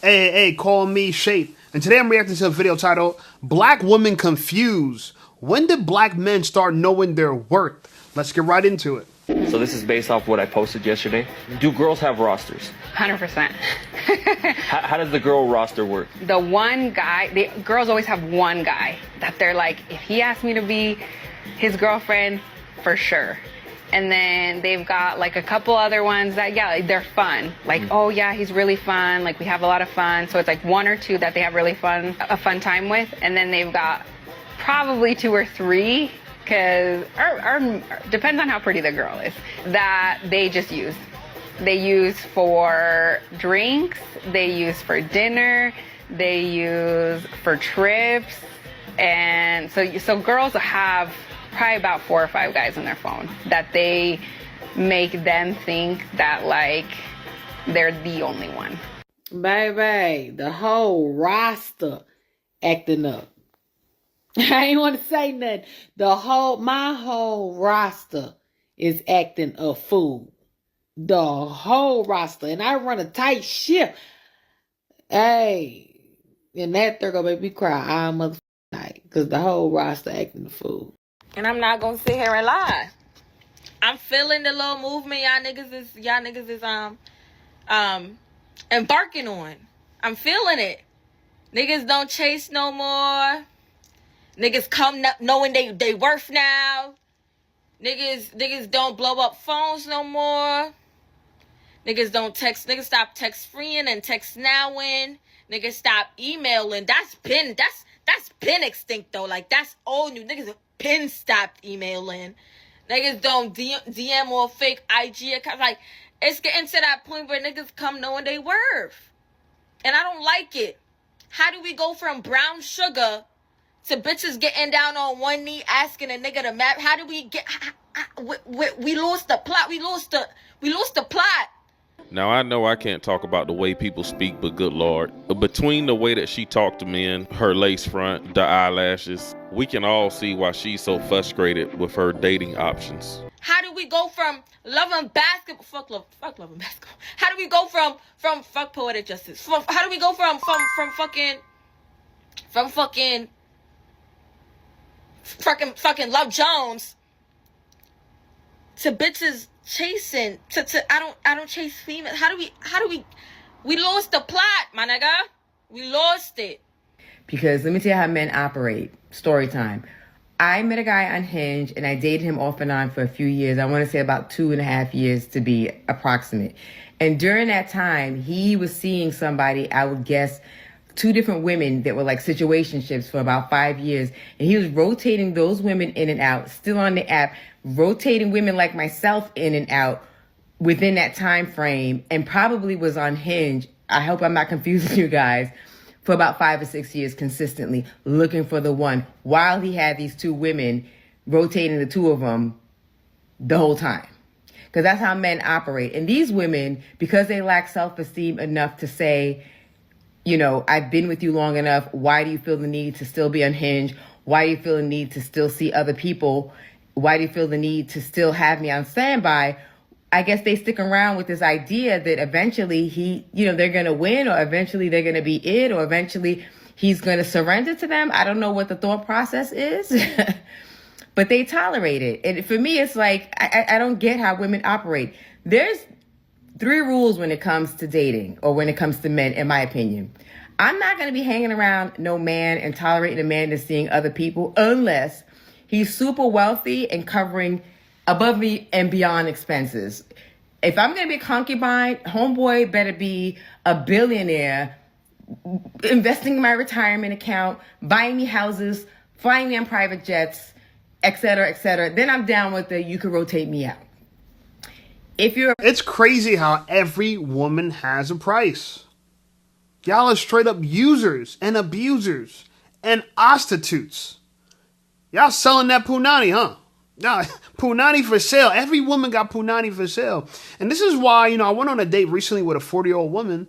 Hey, call me Shape. And today I'm reacting to a video titled Black Women Confused. When did black men start knowing their worth? Let's get right into it. So this is based off what I posted yesterday. Do girls have rosters? 100%. How does the girl roster work? The one guy, girls always have one guy that they're like, if he asked me to be his girlfriend, for sure. And then they've got like a couple other ones that, yeah, they're fun. Like, oh yeah, he's really fun. Like we have a lot of fun. So it's like one or two that they have really a fun time with. And then they've got probably two or three, because or depends on how pretty the girl is, that they just use. They use for drinks, they use for dinner, they use for trips. And so girls have probably about 4 or 5 guys on their phone that they make them think that like they're the only one. Baby, the whole roster acting up. I ain't want to say nothing. My whole roster is acting a fool. The whole roster. And I run a tight ship. Hey, and that they're gonna make me cry all motherfucking night. Because the whole roster acting a fool. And I'm not gonna sit here and lie. I'm feeling the little movement y'all niggas is embarking on. I'm feeling it. Niggas don't chase no more. Niggas come knowing they worth now. Niggas don't blow up phones no more. Niggas don't text. Niggas stop text freeing and text nowing. Niggas stop emailing. That's been extinct though. Like that's old new. Niggas been stopped emailing. Niggas don't DM or fake IG accounts. Like it's getting to that point where niggas come knowing they worth, and I don't like it. How do we go from brown sugar to bitches getting down on one knee asking a nigga to map? How do we get? We lost the plot. We lost the plot. Now, I know I can't talk about the way people speak, but good Lord. Between the way that she talked to men, her lace front, the eyelashes, we can all see why she's so frustrated with her dating options. How do we go from loving basketball, fuck loving basketball? How do we go from fuck poetic justice? How do we go from fucking Love Jones to bitches chasing to I don't chase females. How do we lost the plot, my nigga? We lost it. Because let me tell you how men operate. Story time. I met a guy on Hinge and I dated him off and on for a few years. I want to say about 2.5 years to be approximate. And during that time, he was seeing somebody, I would guess, 2 different women that were like situationships for about 5 years. And he was rotating those women in and out, still on the app, rotating women like myself in and out within that time frame, and probably was on Hinge. I hope I'm not confusing you guys, for about 5 or 6 years consistently looking for the one, while he had these 2 women rotating the 2 of them the whole time. Because that's how men operate. And these women, because they lack self-esteem enough to say, you know, I've been with you long enough. Why do you feel the need to still be on Hinge? Why do you feel the need to still see other people? Why do you feel the need to still have me on standby? I guess they stick around with this idea that eventually they're going to win, or eventually they're going to be it, or eventually he's going to surrender to them. I don't know what the thought process is, but they tolerate it. And for me, it's like, I don't get how women operate. There's 3 rules when it comes to dating, or when it comes to men, in my opinion. I'm not going to be hanging around no man and tolerating a man that's seeing other people unless he's super wealthy and covering above me and beyond expenses. If I'm going to be a concubine, homeboy better be a billionaire, investing in my retirement account, buying me houses, flying me on private jets, etc., etc. Then I'm down with you can rotate me out. It's crazy how every woman has a price. Y'all are straight up users and abusers and prostitutes. Y'all selling that punani, huh? Nah, punani for sale. Every woman got punani for sale. And this is why, I went on a date recently with a 40-year-old woman,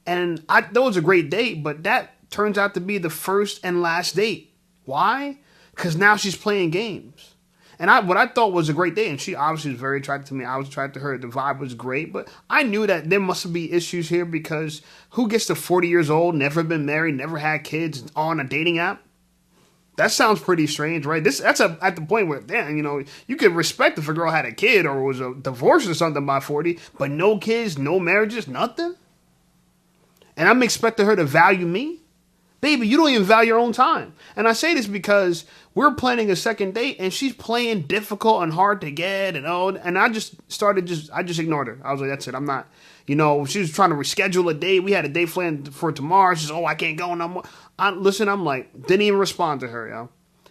and that was a great date, but that turns out to be the first and last date. Why? Because now she's playing games. And what I thought was a great date, and she obviously was very attracted to me. I was attracted to her. The vibe was great, but I knew that there must be issues here because who gets to 40 years old, never been married, never had kids, on a dating app? That sounds pretty strange, right? That's at the point where, damn, you could respect if a girl had a kid or was a divorce or something by 40, but no kids, no marriages, nothing? And I'm expecting her to value me? Baby, you don't even value your own time. And I say this because we're planning a second date and she's playing difficult and hard to get and I just ignored her. I was like, that's it. I'm not, she was trying to reschedule a date. We had a date planned for tomorrow. She's, I can't go no more. I'm like, didn't even respond to her, yo.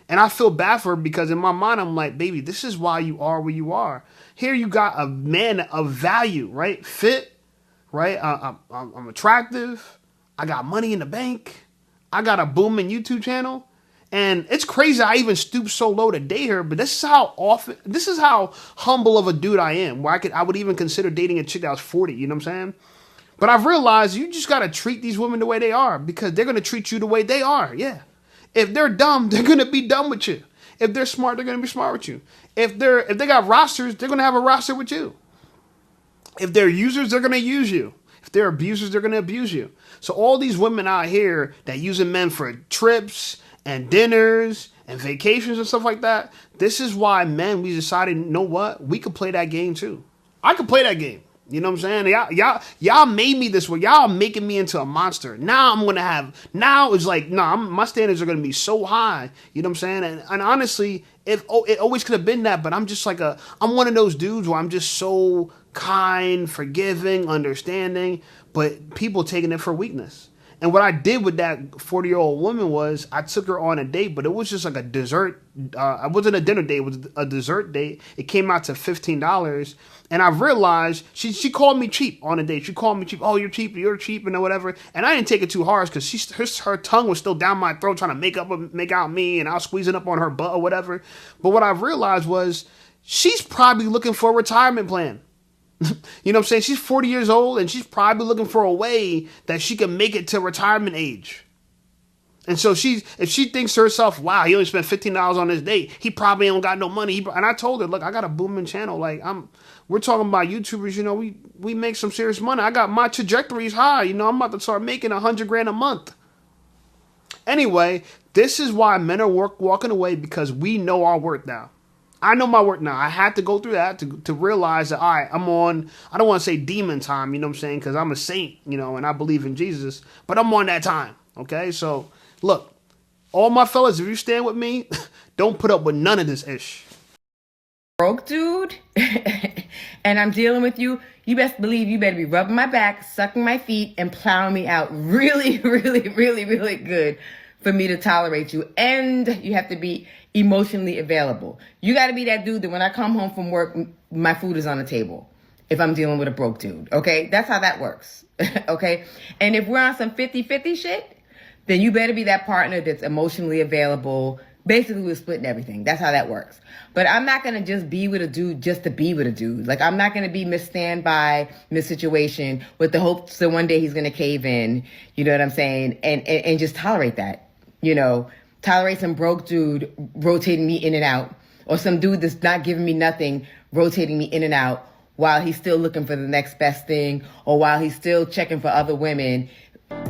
And I feel bad for her because in my mind, I'm like, baby, this is why you are where you are. Here you got a man of value, right? Fit, right? I'm attractive. I got money in the bank. I got a booming YouTube channel. And it's crazy I even stooped so low to date her, but this is how humble of a dude I am, where I would even consider dating a chick that was 40, you know what I'm saying? But I've realized you just got to treat these women the way they are because they're going to treat you the way they are, yeah. If they're dumb, they're going to be dumb with you. If they're smart, they're going to be smart with you. If they got rosters, they're going to have a roster with you. If they're users, they're going to use you. If they're abusers, they're going to abuse you. So all these women out here that using men for trips and dinners and vacations and stuff like that, this is why we decided, you know what? We could play that game too. I could play that game. You know what I'm saying? Y'all made me this way. Y'all making me into a monster. Now it's like, my standards are going to be so high. You know what I'm saying? And honestly, it always could have been that, but I'm just like I'm one of those dudes where I'm just so kind, forgiving, understanding, but people taking it for weakness. And what I did with that 40-year-old woman was I took her on a date, but it was just like a dessert. It wasn't a dinner date. It was a dessert date. It came out to $15. And I realized she called me cheap on a date. She called me cheap. Oh, you're cheap, and whatever. And I didn't take it too hard because her tongue was still down my throat trying to make out me, and I was squeezing up on her butt or whatever. But what I realized was she's probably looking for a retirement plan. You know what I'm saying? She's 40 years old and she's probably looking for a way that she can make it to retirement age. And so if she thinks to herself, wow, he only spent $15 on this date, he probably don't got no money. And I told her, look, I got a booming channel. Like we're talking about YouTubers, we make some serious money. I got my trajectories high. I'm about to start making $100,000 a month. Anyway, this is why men are walking away because we know our worth now. I know my work now. I had to go through that to realize that, all right, I'm on, I don't want to say demon time, you know what I'm saying? Because I'm a saint, and I believe in Jesus. But I'm on that time, okay? So, look, all my fellas, if you stand with me, don't put up with none of this ish. Broke dude, and I'm dealing with you, you best believe you better be rubbing my back, sucking my feet, and plowing me out really, really, really, really good for me to tolerate you. And you have to be emotionally available. You got to be that dude that when I come home from work, my food is on the table. If I'm dealing with a broke dude, okay? That's how that works, okay? And if we're on some 50-50 shit, then you better be that partner that's emotionally available. Basically, we're splitting everything. That's how that works. But I'm not going to just be with a dude just to be with a dude. Like, I'm not going to be Miss Standby, Miss Situation with the hopes that one day he's going to cave in, you know what I'm saying? And just tolerate that, Tolerate some broke dude rotating me in and out, or some dude that's not giving me nothing, rotating me in and out while he's still looking for the next best thing, or while he's still checking for other women.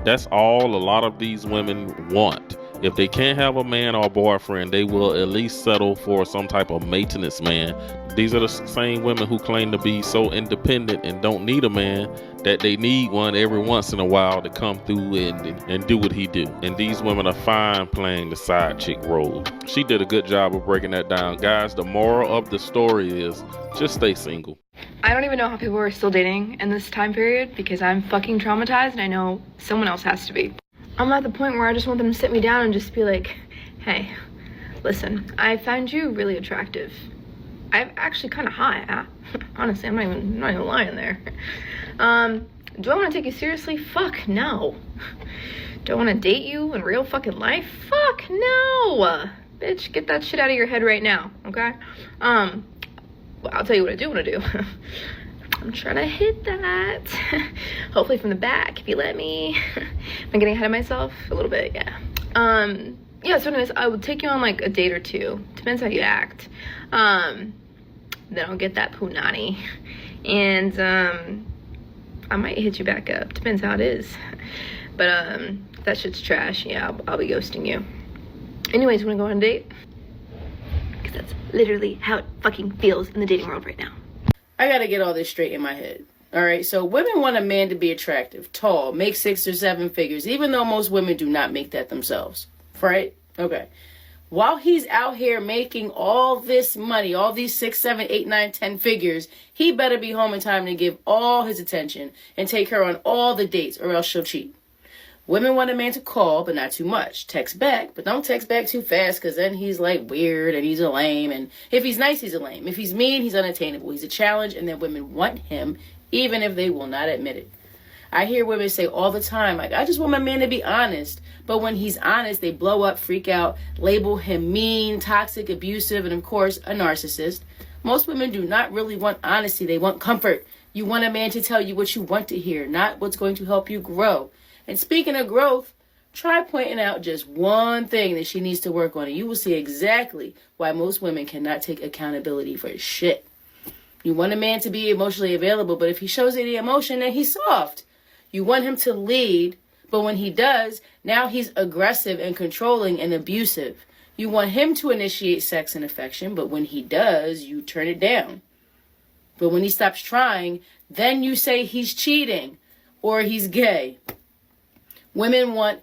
That's all a lot of these women want. If they can't have a man or a boyfriend, they will at least settle for some type of maintenance man. These are the same women who claim to be so independent and don't need a man that they need one every once in a while to come through and do what he do. And these women are fine playing the side chick role. She did a good job of breaking that down. Guys, the moral of the story is just stay single. I don't even know how people are still dating in this time period because I'm fucking traumatized and I know someone else has to be. I'm at the point where I just want them to sit me down and just be like, hey, listen, I find you really attractive. I'm actually kind of hot. Honestly, I'm not even lying there. Do I want to take you seriously? Fuck no. Do I want to date you in real fucking life? Fuck no. Bitch, get that shit out of your head right now, okay? Well, I'll tell you what I do want to do. I'm trying to hit that. Hopefully from the back, if you let me. Am I getting ahead of myself? A little bit, yeah. yeah, so anyways, I would take you on like a date or two. Depends how you act. Then I'll get that punani. And I might hit you back up. Depends how it is. But that shit's trash. Yeah, I'll be ghosting you. Anyways, wanna go on a date? Because that's literally how it fucking feels in the dating world right now. I gotta get all this straight in my head. Alright, so women want a man to be attractive, tall, make 6 or 7 figures, even though most women do not make that themselves. Right? Okay. While he's out here making all this money, all these 6, 7, 8, 9, 10 figures, he better be home in time to give all his attention and take her on all the dates, or else she'll cheat. Women want a man to call, but not too much. Text back, but don't text back too fast, because then he's like weird and he's a lame. And if he's nice, he's a lame. If he's mean, he's unattainable. He's a challenge, and then women want him, even if they will not admit it. I hear women say all the time, like, I just want my man to be honest. But when he's honest, they blow up, freak out, label him mean, toxic, abusive, and of course, a narcissist. Most women do not really want honesty. They want comfort. You want a man to tell you what you want to hear, not what's going to help you grow. And speaking of growth, try pointing out just one thing that she needs to work on, and you will see exactly why most women cannot take accountability for shit. You want a man to be emotionally available, but if he shows any emotion, then he's soft. You want him to lead, but when he does, now he's aggressive and controlling and abusive. You want him to initiate sex and affection, but when he does, you turn it down. But when he stops trying, then you say he's cheating or he's gay. Women want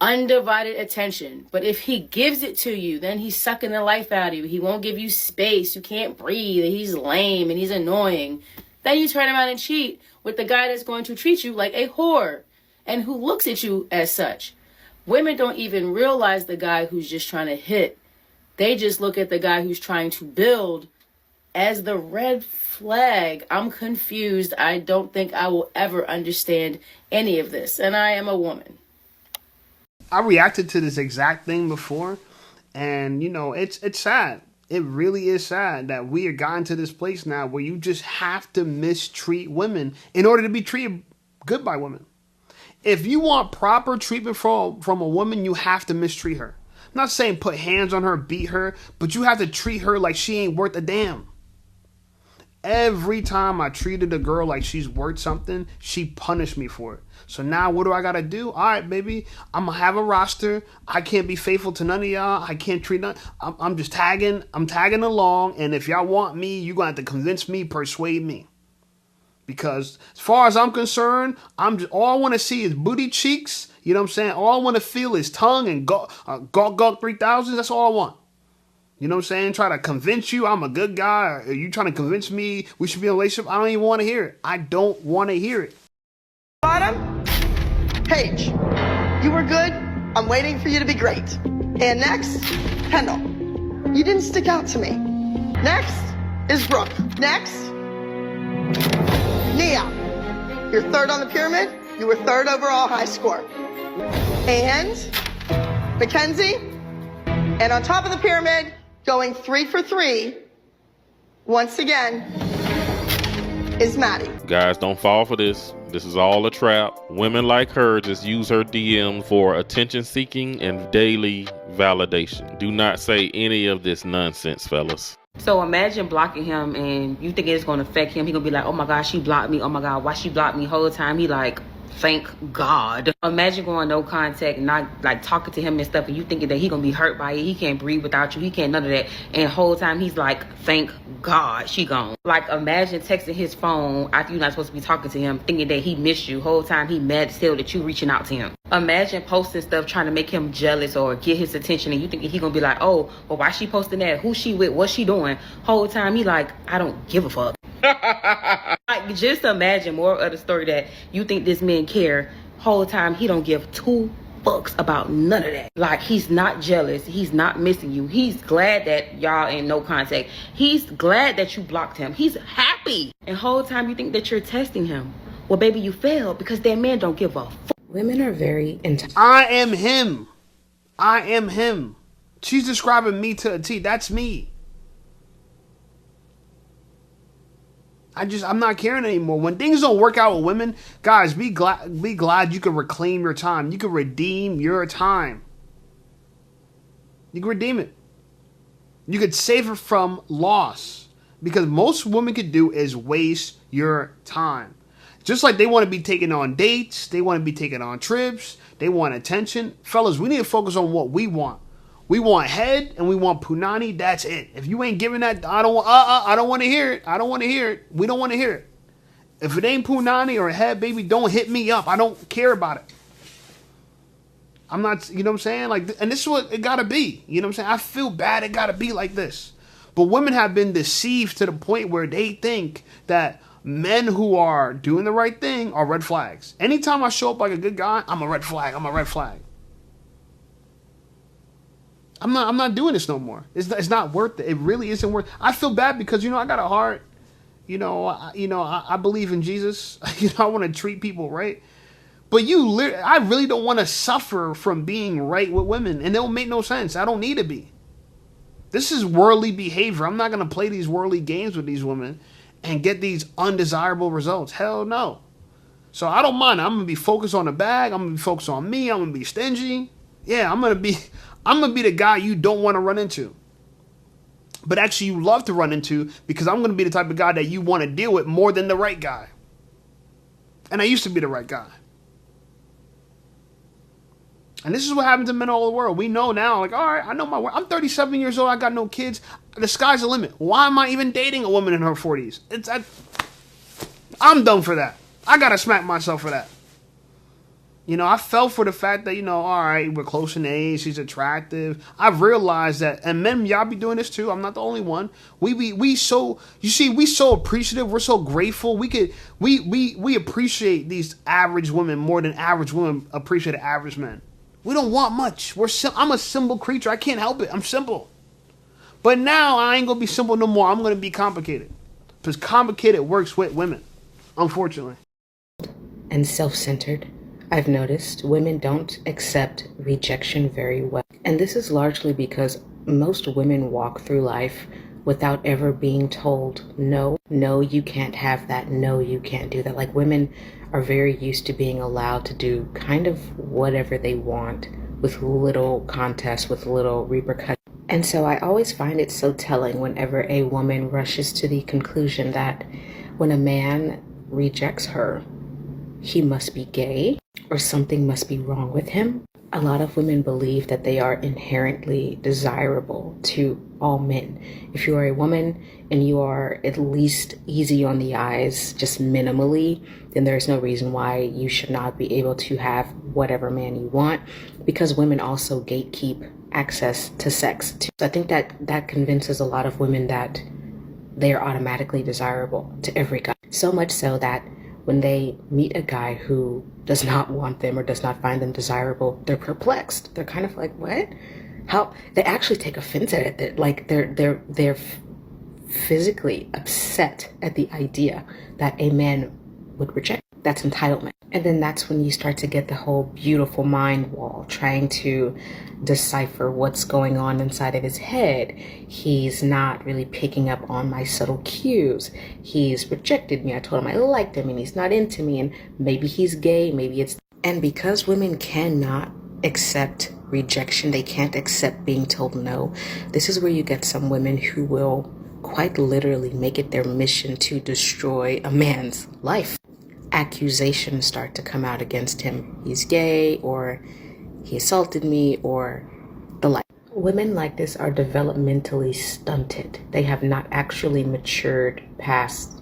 undivided attention, but if he gives it to you, then he's sucking the life out of you. He won't give you space. You can't breathe. He's lame and he's annoying. Then you turn around and cheat with the guy that's going to treat you like a whore and who looks at you as such. Women don't even realize the guy who's just trying to hit. They just look at the guy who's trying to build as the red flag. I'm confused. I don't think I will ever understand any of this. And I am a woman. I reacted to this exact thing before. And, you know, it's sad. It really is sad that we have gotten to this place now where you just have to mistreat women in order to be treated good by women. If you want proper treatment from a woman, you have to mistreat her. I'm not saying put hands on her, beat her, but you have to treat her like she ain't worth a damn. Every time I treated a girl like she's worth something, she punished me for it. So now what do I got to do? All right, baby, I'm going to have a roster. I can't be faithful to none of y'all. I can't treat none. I'm just tagging. I'm tagging along. And if y'all want me, you're going to have to convince me, persuade me. Because as far as I'm concerned, all I want to see is booty cheeks. You know what I'm saying? All I want to feel is tongue and gawk 3000. That's all I want. You know what I'm saying? Try to convince you I'm a good guy. Or you trying to convince me we should be in a relationship? I don't even want to hear it. I don't want to hear it. Bottom, Paige, you were good. I'm waiting for you to be great. And next, Kendall. You didn't stick out to me. Next is Brooke. Next, Nia. You're third on the pyramid. You were third overall high score. And Mackenzie. And on top of the pyramid, going 3 for 3, once again, is Maddie. Guys, don't fall for this. This is all a trap. Women like her just use her DM for attention seeking and daily validation. Do not say any of this nonsense, fellas. So imagine blocking him and you think it's going to affect him. He going to be like, oh my God, she blocked me. Oh my God, why she blocked me? Whole time he like, thank God. Imagine going no contact and not like talking to him and stuff, and you thinking that he gonna be hurt by it. He can't breathe without you. He can't none of that. And whole time he's like, thank God she gone. Like imagine texting his phone after you're not supposed to be talking to him, thinking that he missed you. Whole time he mad still that you reaching out to him. Imagine posting stuff trying to make him jealous or get his attention, and you thinking he gonna be like, oh, well, why she posting that? Who she with? What's she doing? Whole time he like, I don't give a fuck. Like, just imagine more of the story that you think this man care. Whole time he don't give 2 fucks about none of that. Like, he's not jealous. He's not missing you. He's glad that y'all in no contact. He's glad that you blocked him. He's happy. And whole time you think that you're testing him. Well, baby, you failed because that man don't give a fuck. Women are very entitled. I am him. I am him. She's describing me to a T. That's me. I'm not caring anymore. When things don't work out with women, guys, be glad you can reclaim your time. You can redeem your time. You can redeem it. You could save her from loss. Because most women could do is waste your time. Just like they want to be taken on dates, they want to be taken on trips, they want attention. Fellas, we need to focus on what we want. We want head and we want punani. That's it. If you ain't giving that, I don't want to hear it. I don't want to hear it. We don't want to hear it. If it ain't punani or head, baby, don't hit me up. I don't care about it. I'm not, you know what I'm saying? Like, and this is what it gotta be. You know what I'm saying? I feel bad it gotta be like this. But women have been deceived to the point where they think that men who are doing the right thing are red flags. Anytime I show up like a good guy, I'm a red flag. I'm a red flag. I'm not doing this no more. It's not worth it. It really isn't worth it. I feel bad because, you know, I got a heart. I believe in Jesus. I want to treat people right. But I really don't want to suffer from being right with women. And it will make no sense. I don't need to be. This is worldly behavior. I'm not going to play these worldly games with these women and get these undesirable results. Hell no. So I don't mind. I'm going to be focused on the bag. I'm going to be focused on me. I'm going to be stingy. Yeah, I'm going to be the guy you don't want to run into. But actually you love to run into, because I'm going to be the type of guy that you want to deal with more than the right guy. And I used to be the right guy. And this is what happens to men all over the world. We know now, like, all right, I know my work. I'm 37 years old. I got no kids. The sky's the limit. Why am I even dating a woman in her 40s? I'm done for that. I got to smack myself for that. You know, I fell for the fact that, you know, all right, we're close in age. She's attractive. I've realized that, and men, y'all be doing this too. I'm not the only one. We so appreciative. We're so grateful. We appreciate these average women more than average women appreciate average men. We don't want much. I'm a simple creature. I can't help it. I'm simple. But now I ain't going to be simple no more. I'm going to be complicated. Because complicated works with women, unfortunately. And self-centered. I've noticed women don't accept rejection very well. And this is largely because most women walk through life without ever being told, no, you can't have that. No, you can't do that. Like, women are very used to being allowed to do kind of whatever they want with little contest, with little repercussion. And so I always find it so telling whenever a woman rushes to the conclusion that when a man rejects her, he must be gay or something must be wrong with him. A lot of women believe that they are inherently desirable to all men. If you are a woman and you are at least easy on the eyes, just minimally, then there's no reason why you should not be able to have whatever man you want, because women also gatekeep access to sex too. So I think that convinces a lot of women that they are automatically desirable to every guy. So much so that when they meet a guy who does not want them or does not find them desirable, they're perplexed. They're kind of like, what? How? They actually take offense at it. They're physically upset at the idea that a man would reject. That's entitlement. And then that's when you start to get the whole beautiful mind wall, trying to decipher what's going on inside of his head. He's not really picking up on my subtle cues. He's rejected me. I told him I liked him and he's not into me, and maybe he's gay, maybe it's... And because women cannot accept rejection, they can't accept being told no, this is where you get some women who will quite literally make it their mission to destroy a man's life. Accusations start to come out against him. He's gay, or he assaulted me, or the like. Women like this are developmentally stunted. They have not actually matured past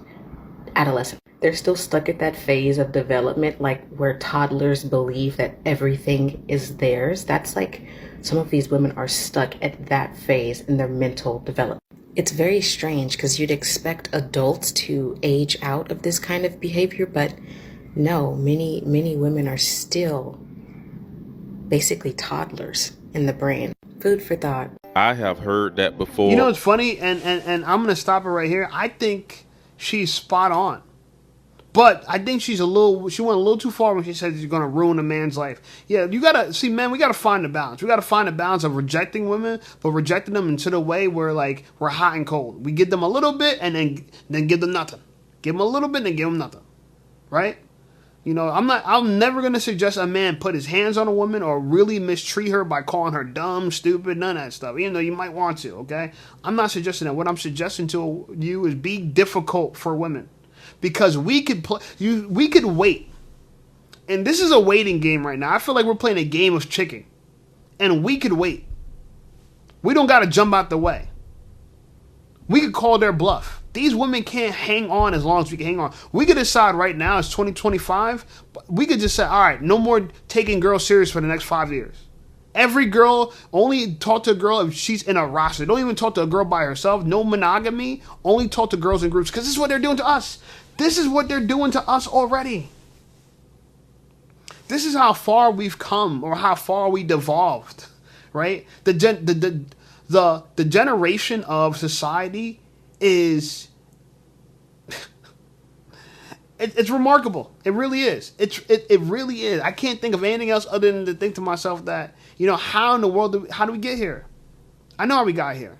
adolescence. They're still stuck at that phase of development, like where toddlers believe that everything is theirs. That's like, some of these women are stuck at that phase in their mental development. It's very strange because you'd expect adults to age out of this kind of behavior, but no, many women are still basically toddlers in the brain. Food for thought. I have heard that before. You know what's funny? And I'm going to stop it right here. I think she's spot on. But I think she went a little too far when she said she's going to ruin a man's life. Yeah, you got to see, men, we got to find the balance. We got to find the balance of rejecting women, but rejecting them into the way where, like, we're hot and cold. We give them a little bit and then give them nothing. Give them a little bit and then give them nothing. Right? You know, I'm never going to suggest a man put his hands on a woman or really mistreat her by calling her dumb, stupid, none of that stuff, even though you might want to, okay? I'm not suggesting that. What I'm suggesting to you is be difficult for women, because we could wait. And this is a waiting game right now. I feel like we're playing a game of chicken, and we could wait. We don't got to jump out the way. We could call their bluff. These women can't hang on as long as we can hang on. We could decide right now, it's 2025, but we could just say, all right, no more taking girls serious for the next 5 years. Every girl, only talk to a girl if she's in a roster. Don't even talk to a girl by herself. No monogamy. Only talk to girls in groups, because this is what they're doing to us. This is what they're doing to us already. This is how far we've come, or how far we devolved, right? The generation of society is it's remarkable. It really is. It really is. I can't think of anything else other than to think to myself that, you know, how in the world how do we get here? I know how we got here.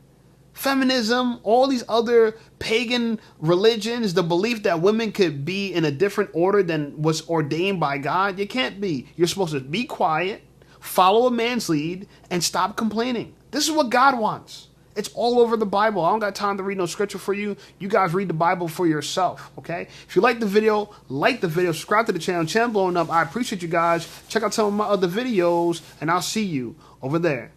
Feminism, all these other pagan religions, the belief that women could be in a different order than what's ordained by God. You can't be. You're supposed to be quiet, follow a man's lead, and stop complaining. This is what God wants. It's all over the Bible. I don't got time to read no scripture for you. You guys read the Bible for yourself, okay? If you like the video, subscribe to the channel. Channel blowing up. I appreciate you guys. Check out some of my other videos, and I'll see you over there.